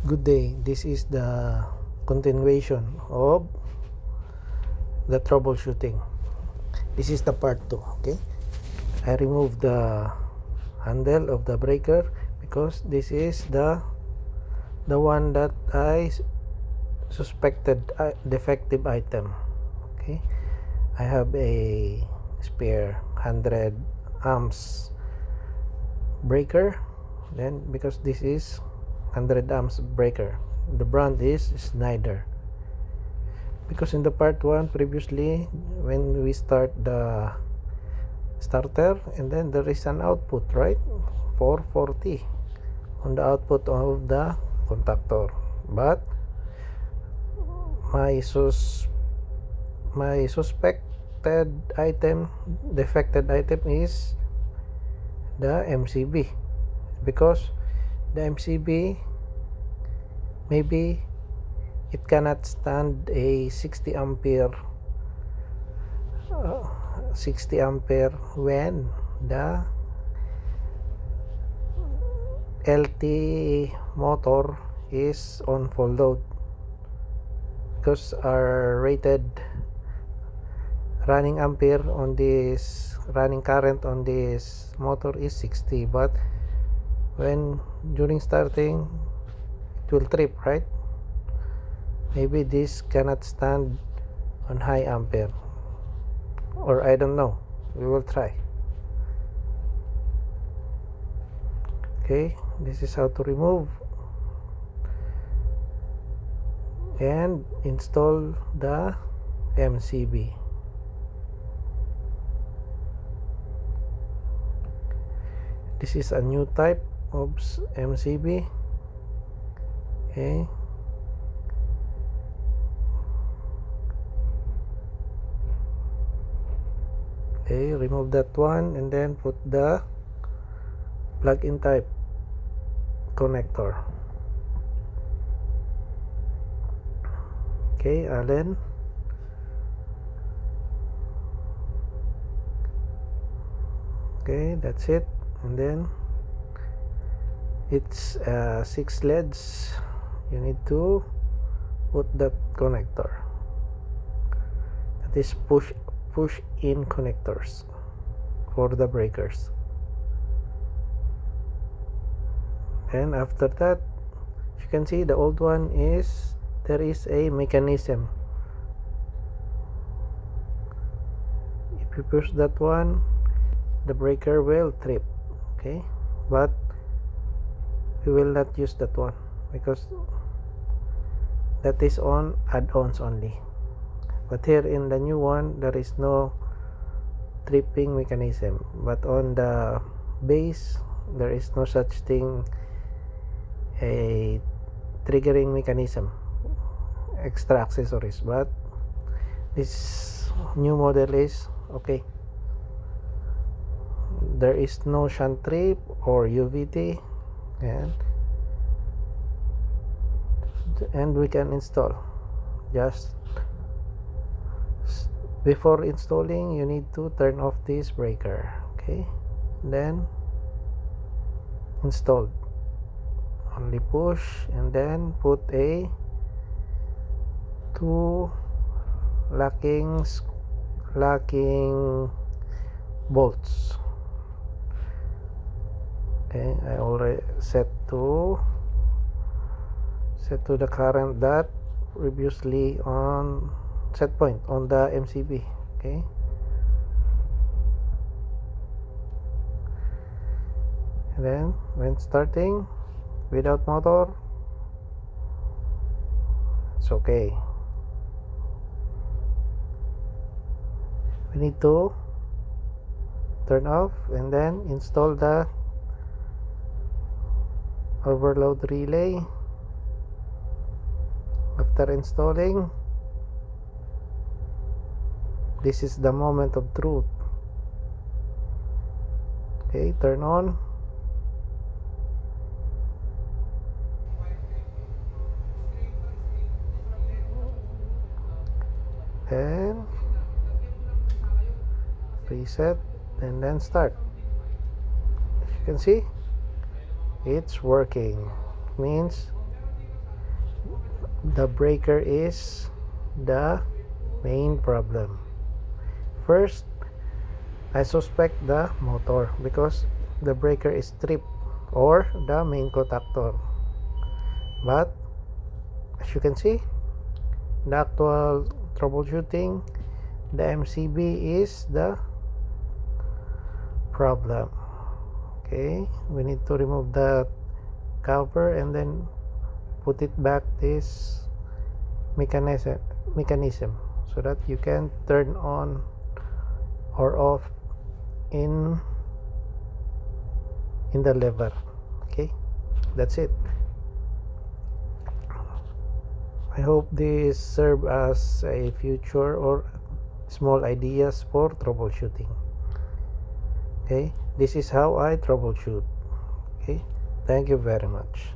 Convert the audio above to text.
Good day. This is the continuation of the troubleshooting. This is the part 2. Okay, I removed the handle of the breaker because this is the one that I suspected defective item. Okay, I have a spare 100 amps breaker, then because this is 100 amps breaker, the brand is Schneider. Because in the part 1 previously, when we start the starter, and then there is an output, right, 440 on the output of the contactor, but my suspected item, defected item, is the MCB, because the MCB maybe it cannot stand a 60 ampere when the LT motor is on full load, because our rated running ampere on this running current on this motor is 60, but when during starting it will trip, right? Maybe this cannot stand on high ampere, or I don't know. We will try. Okay, this is how to remove and install the MCB. This is a new type of MCB. Okay, remove that one and then put the plug-in type connector. Okay, Allen. Okay, that's it. And then it's 6 LEDs. You need to put that connector. That is push in connectors for the breakers. And after that, you can see the old one is, there is a mechanism. If you push that one, the breaker will trip. Okay, but we will not use that one because that is on add-ons only. But here in the new one, there is no tripping mechanism, but on the base there is no such thing, a triggering mechanism, extra accessories. But this new model is okay. There is no shunt trip or UVT, and we can install. Just before installing, you need to turn off this breaker. Okay, then install. Only push and then put a 2 locking bolts. Okay, I already set to the current that previously on set point on the MCB. Okay, and then when starting without motor, it's okay. We need to turn off and then install the overload relay. After installing, this is the moment of truth. Okay, turn on. And reset and then start. As you can see, it's working. Means the breaker is the main problem. First, I suspect the motor because the breaker is tripped or the main contactor. But as you can see, the actual troubleshooting, the MCB is the problem. Okay, we need to remove the cover and then put it back this mechanism so that you can turn on or off in the lever. Okay, that's it. I hope this serve as a future or small ideas for troubleshooting. Okay, this is how I troubleshoot. Okay, thank you very much.